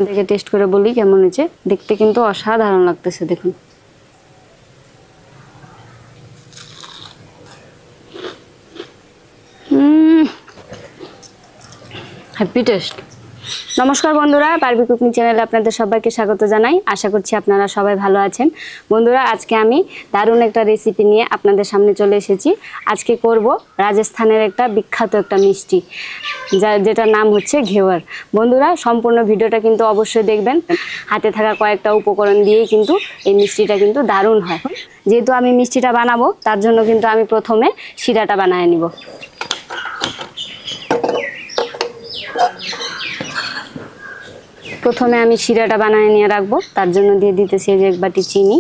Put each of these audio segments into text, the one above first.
দেখে টেস্ট করে বলি কেমন হয়েছে। দেখতে কিন্তু অসাধারণ লাগতেছে, দেখুন। Happy taste. নমস্কার বন্ধুরা, পারবি কুকিং চ্যানেলে আপনাদের সবাইকে স্বাগত জানাই। আশা করছি আপনারা সবাই ভালো আছেন। বন্ধুরা, আজকে আমি দারুণ একটা রেসিপি নিয়ে আপনাদের সামনে চলে এসেছি। আজকে করব রাজস্থানের একটা বিখ্যাত একটা মিষ্টি, যেটার নাম হচ্ছে ঘেওয়ার। বন্ধুরা, সম্পূর্ণ ভিডিওটা কিন্তু অবশ্যই দেখবেন। হাতে থাকা কয়েকটা উপকরণ দিয়েই কিন্তু এই মিষ্টিটা কিন্তু দারুণ হয়। যেহেতু আমি মিষ্টিটা বানাবো, তার জন্য কিন্তু আমি প্রথমে শিরাটা বানিয়ে নিব। প্রথমে আমি শিরাটা বানিয়ে নিয়ে রাখবো, তার জন্য দিয়ে দিতেছি এই যে 1 বাটি চিনি।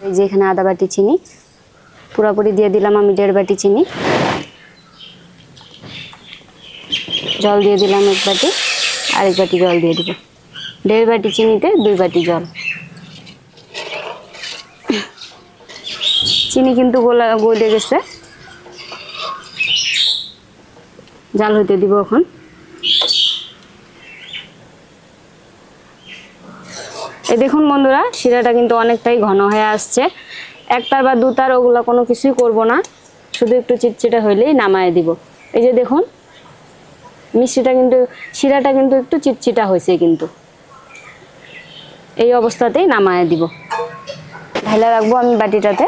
এই যে এখানে আধা বাটি চিনি, পুরোপুরি দিয়ে দিলাম আমি 1.5 বাটি চিনি। জল দিয়ে দিলাম 1 বাটি, আর 1 বাটি জল দিয়ে দিব। 1.5 বাটি চিনিতে 2 বাটি জল। চিনি কিন্তু গলে গেছে, জাল হইতে দিব এখন। এই দেখুন বন্ধুরা, শিরাটা কিন্তু অনেকটাই ঘন হয়ে আসছে। একটার বা দুটার ওগুলো কোনো কিছুই করব না, শুধু একটু চিটচিটে হইলেই নামায় দিব। এই যে দেখুন, মিষ্টিটা কিন্তু, শিরাটা কিন্তু একটু চিটচিটা হয়েছে, কিন্তু এই অবস্থাতেই নামায় দিব। ঢাইলা রাখবো আমি বাটিটাতে।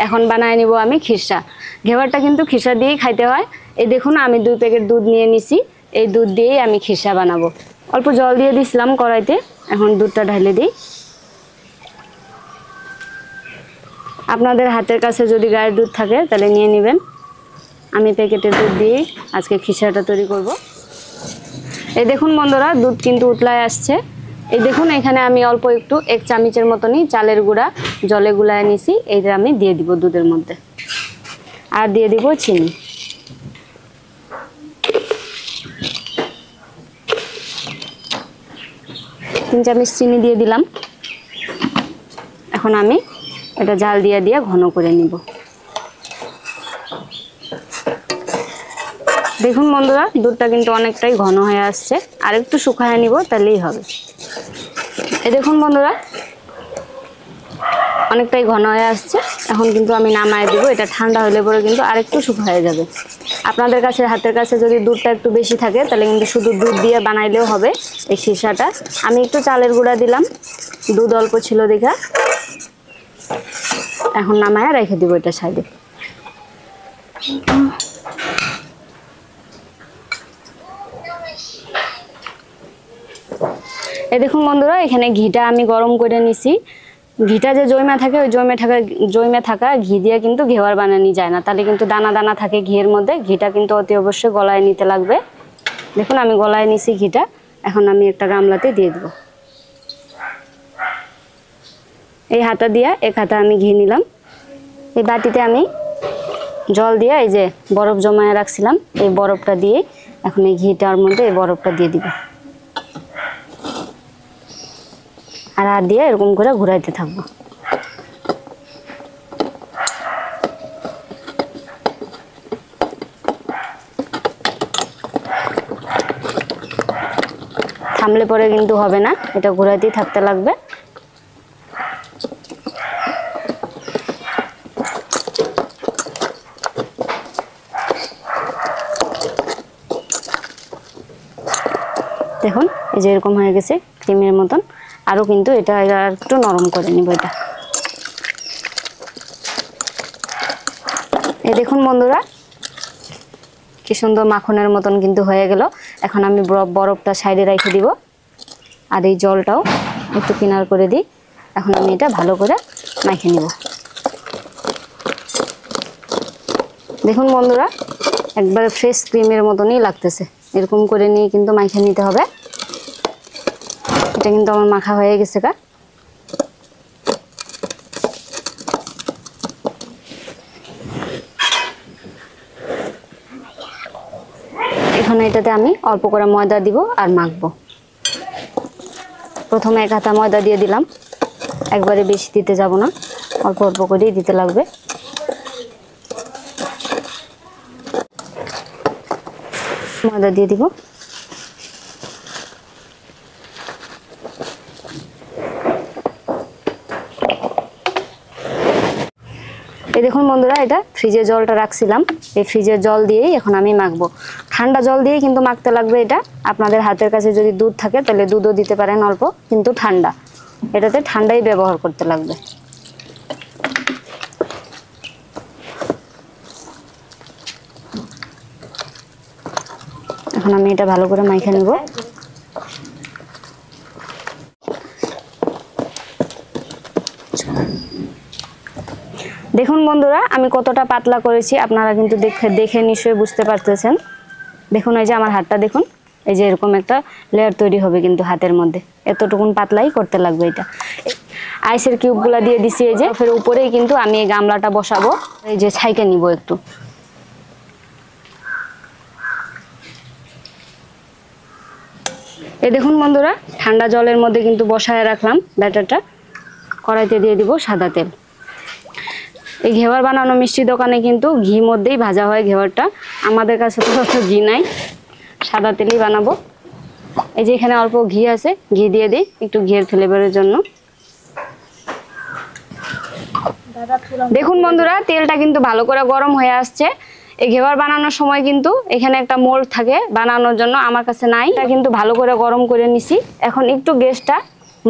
এখন বানায় নিব আমি খিরসা। ঘেওয়ারটা কিন্তু খিরসা দিয়েই খাইতে হয়। এই দেখুন, আমি 2 প্যাকেট দুধ নিয়ে নিছি। এই দুধ দিয়েই আমি খিরসা বানাবো। অল্প জল দিয়ে দিছিলাম কড়াইতে, এখন দুধটা ঢেলে দিই। আপনাদের হাতের কাছে যদি গায়ের দুধ থাকে তাহলে নিয়ে নেবেন। আমি প্যাকেটের দুধ দিয়েই আজকে খিরসাটা তৈরি করব। এই দেখুন বন্ধুরা, দুধ কিন্তু উতলায় আসছে। এই দেখুন, এখানে আমি অল্প একটু 1 চামচের মতনই চালের গুঁড়া জলে গুলায় নিছি। এইটা আমি দিয়ে দিব দুধের মধ্যে, আর দিয়ে দিব চিনি। তিন চামচ চিনি দিয়ে দিলাম। এখন আমি এটা জাল দিয়ে ঘন করে নিব। দেখুন বন্ধুরা, দুধটা কিন্তু অনেকটাই ঘন হয়ে আসছে, আর একটু শুকায় নিব, তাহলেই হবে। এই দেখুন বন্ধুরা, অনেকটাই ঘন হয়ে আসছে। এখন কিন্তু আমি নামায় দিব। এটা ঠান্ডা হলে পরে কিন্তু আরেকটু শুকায় যাবে। আপনাদের কাছে হাতের কাছে যদি দুধটা একটু বেশি থাকে তাহলে কিন্তু শুধু দুধ দিয়ে বানাইলেও হবে এই খিরসাটা। আমি একটু চালের গুঁড়া দিলাম, দুধ অল্প ছিল দেখা। এখন নামায় রেখে দিব এটা সাইডে। এই দেখুন বন্ধুরা, এখানে ঘিটা আমি গরম করে নিছি। ঘিটা যে জৈমা থাকে, ওই জৈমে থাকা ঘি দিয়ে কিন্তু ঘেওয়ার বানানো যায় না, তাহলে কিন্তু দানা দানা থাকে ঘিয়ের মধ্যে। ঘিটা কিন্তু অতি অবশ্যই গলায় নিতে লাগবে। দেখুন, আমি গলায় নিছি ঘিটা। এখন আমি একটা গামলাতে দিয়ে দেব। এই হাতা দিয়ে 1 হাতা আমি ঘি নিলাম। এই বাটিতে আমি জল দিয়ে এই যে বরফ জমায়ে রাখছিলাম, এই বরফটা দিয়ে এখন এই ঘিটার মধ্যে এই বরফটা দিয়ে দিব। আর হাত দিয়ে এরকম করে ঘুরাইতে থাকবো। থামলে পরে কিন্তু হবে না, এটা ঘুরাইতেই থাকতে লাগবে। দেখুন, এই যে এরকম হয়ে গেছে ক্রিমের মতন। আরও কিন্তু এটা একটু নরম করে নিব এটা। এই দেখুন বন্ধুরা, কি সুন্দর মাখনের মতন কিন্তু হয়ে গেল। এখন আমি বরফটা সাইডে রেখে দিব, আর এই জলটাও একটু কিনার করে দিই। এখন আমি এটা ভালো করে মাখে নিব। দেখুন বন্ধুরা, একবার ফ্রেশ ক্রিমের মতনই লাগতেছে। এরকম করে নিয়ে কিন্তু মাখে নিতে হবে। এটা কিন্তু আমার মাখা হয়ে গেছে। এখন এটাতে আমি অল্প করে ময়দা দিব আর মাখবো। প্রথমে 1 হাতা ময়দা দিয়ে দিলাম, একবারে বেশি দিতে যাব না, অল্প অল্প করেই দিতে লাগবে। ময়দা দিয়ে দিব। এই দেখুন বন্ধুরা, এটা ফ্রিজে জলটা রাখছিলাম, এই ফ্রিজের জল দিয়েই এখন আমি মাখবো। ঠান্ডা জল দিয়েই কিন্তু মাখতে লাগবে এটা। আপনাদের হাতের কাছে যদি দুধ থাকে তাহলে দুধও দিতে পারেন অল্প, কিন্তু ঠান্ডা, এটাতে ঠান্ডাই ব্যবহার করতে লাগবে। এখন আমি এটা ভালো করে মাইখে নেব। দেখুন বন্ধুরা, আমি কতটা পাতলা করেছি আপনারা কিন্তু দেখে নিশ্চয়ই বুঝতে পারতেছেন। দেখুন এই যে আমার হাতটা দেখুন, এই যে এরকম একটা লেয়ার তৈরি হবে কিন্তু হাতের মধ্যে, এতটুকুন পাতলাই করতে লাগবে। এটা আইসের কিউবগুলা দিয়ে দিছি, এই যে ফের উপরেই কিন্তু আমি এই গামলাটা বসাবো। এই যে ছাইকে নিব একটু। এই দেখুন বন্ধুরা, ঠান্ডা জলের মধ্যে কিন্তু বসায় রাখলাম ব্যাটারটা। কড়াইতে দিয়ে দিব সাদা তেল। এই ঘেওয়ার বানানো মিষ্টি দোকানে কিন্তু ঘি মধ্যেই ভাজা হয় ঘেওয়ারটা, আমাদের কাছে তো অত ঘি নাই, সাদা তেলেই বানাবো। এই যে এখানে অল্প ঘি আছে, ঘি দিয়ে দিই একটু ঘিয়ের ফ্লেভারের জন্য। দেখুন বন্ধুরা, তেলটা কিন্তু ভালো করে গরম হয়ে আসছে। এই ঘেওয়ার বানানোর সময় কিন্তু এখানে একটা মোল্ড থাকে বানানোর জন্য, আমার কাছে নাই, এটা কিন্তু ভালো করে গরম করে নিছি। এখন একটু গ্যাসটা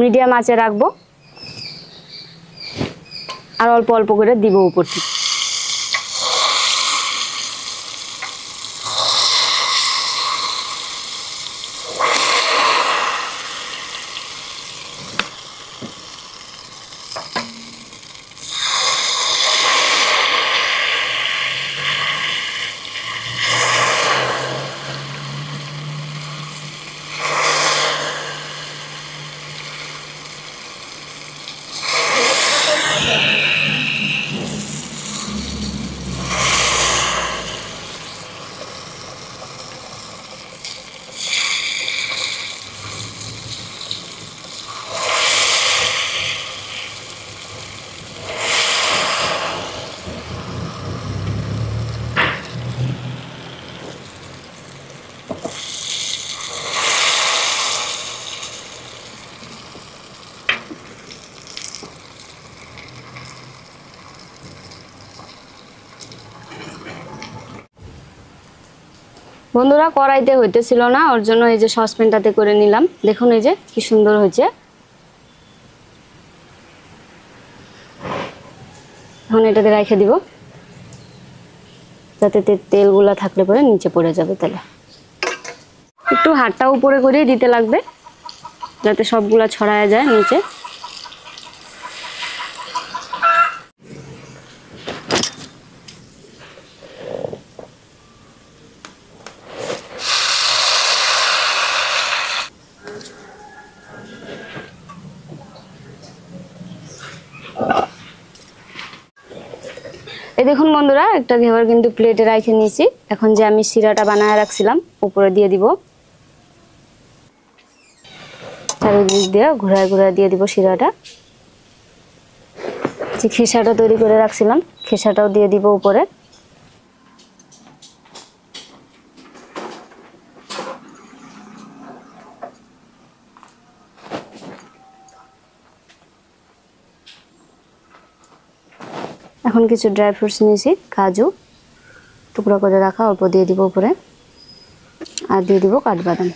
মিডিয়াম আঁচে রাখবো, আর অল্প অল্প করে দিব উপর থেকে। বন্ধুরা, কড়াইতে হইতেছিল না, ওর জন্য এই যে সসপ্যানটাতে করে নিলাম। দেখুন এই যে কি সুন্দর হয়েছে। এখন এটাতে রেখে দিব, যাতে তেলগুলা থাকলে পরে নিচে পড়ে যাবে তেলে। একটু হাতটা উপরে করেই দিতে লাগবে যাতে সবগুলা ছড়ায় যায় নিচে। এই দেখুন বন্ধুরা, একটা ঘেওয়ার কিন্তু প্লেটে রেখে নিয়েছি। এখন যে আমি শিরাটা বানায় রাখছিলাম উপরে দিয়ে দিব, চারিদিক দিয়ে ঘুরায় ঘুরায় দিয়ে দিব শিরাটা। যে খেসাটা তৈরি করে রাখছিলাম খেসাটাও দিয়ে দিব উপরে। এখন কিছু ড্রাই ফ্রুটস নিয়েছি, কাজু টুকরা করে রাখা অল্প দিয়ে দিব উপরে, আর দিয়ে দিব কাঠবাদাম।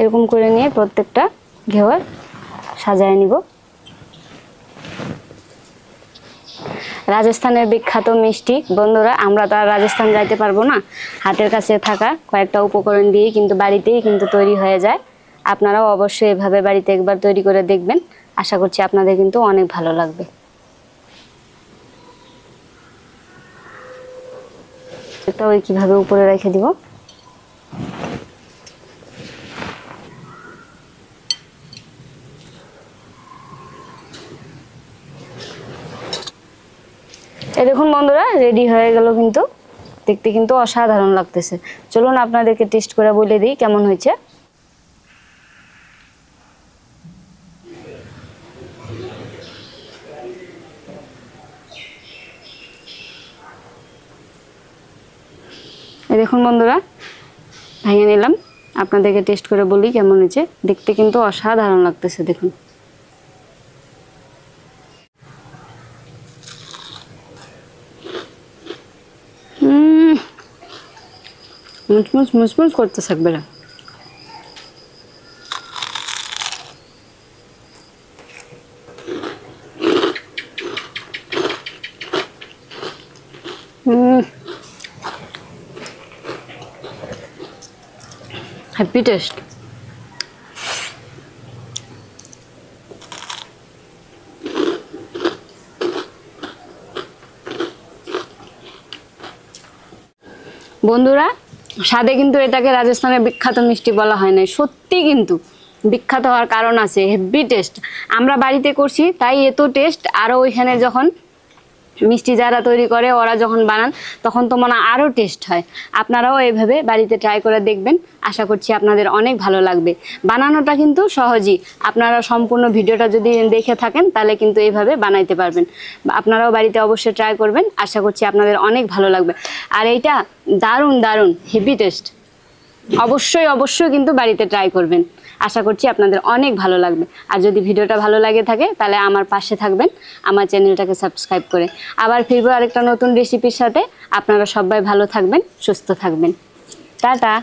এরকম করে নিয়ে প্রত্যেকটা ঘেওয়ার সাজায় নিব। রাজস্থানের বিখ্যাত মিষ্টি বন্ধুরা, আমরা তো আর রাজস্থান যাইতে পারবো না, হাতের কাছে থাকা কয়েকটা উপকরণ দিয়েই কিন্তু বাড়িতেই কিন্তু তৈরি হয়ে যায়। আপনারাও অবশ্যই এভাবে বাড়িতে একবার তৈরি করে দেখবেন, আশা করছি আপনাদের কিন্তু অনেক ভালো লাগবে। এটা ওই কিভাবে উপরে রেখে দিব। এই দেখুন বন্ধুরা, রেডি হয়ে গেল কিন্তু, দেখতে কিন্তু অসাধারণ লাগতেছে। চলুন আপনাদেরকে টেস্ট করে বলে দিই কেমন হয়েছে। এই দেখুন বন্ধুরা, ভেঙে নিলাম, আপনাদেরকে টেস্ট করে বলি কেমন হয়েছে। দেখতে কিন্তু অসাধারণ লাগতেছে, দেখুন। মুচমুচ মুচমুচ করতে থাকবে না। Happy taste. বন্ধুরা, স্বাদে কিন্তু এটাকে রাজস্থানের বিখ্যাত মিষ্টি বলা হয় না, সত্যি কিন্তু বিখ্যাত হওয়ার কারণ আছে, হেভি টেস্ট। আমরা বাড়িতে করছি তাই এত টেস্ট, আরও ওইখানে যখন মিষ্টি যারা তৈরি করে ওরা যখন বানান তখন তো মনে আরও টেস্ট হয়। আপনারাও এইভাবে বাড়িতে ট্রাই করে দেখবেন, আশা করছি আপনাদের অনেক ভালো লাগবে। বানানোটা কিন্তু সহজই, আপনারা সম্পূর্ণ ভিডিওটা যদি দেখে থাকেন তাহলে কিন্তু এইভাবে বানাইতে পারবেন। আপনারাও বাড়িতে অবশ্যই ট্রাই করবেন, আশা করছি আপনাদের অনেক ভালো লাগবে। আর এইটা দারুণ দারুণ হেভি টেস্ট, অবশ্যই অবশ্যই কিন্তু বাড়িতে ট্রাই করবেন, আশা করছি আপনাদের অনেক ভালো লাগবে। আর যদি ভিডিওটা ভালো লাগে থাকে তাহলে আমার পাশে থাকবেন, আমার চ্যানেলটাকে সাবস্ক্রাইব করে। আবার ফিরবো আরেকটা নতুন রেসিপির সাথে। আপনারা সবাই ভালো থাকবেন, সুস্থ থাকবেন। টাটা।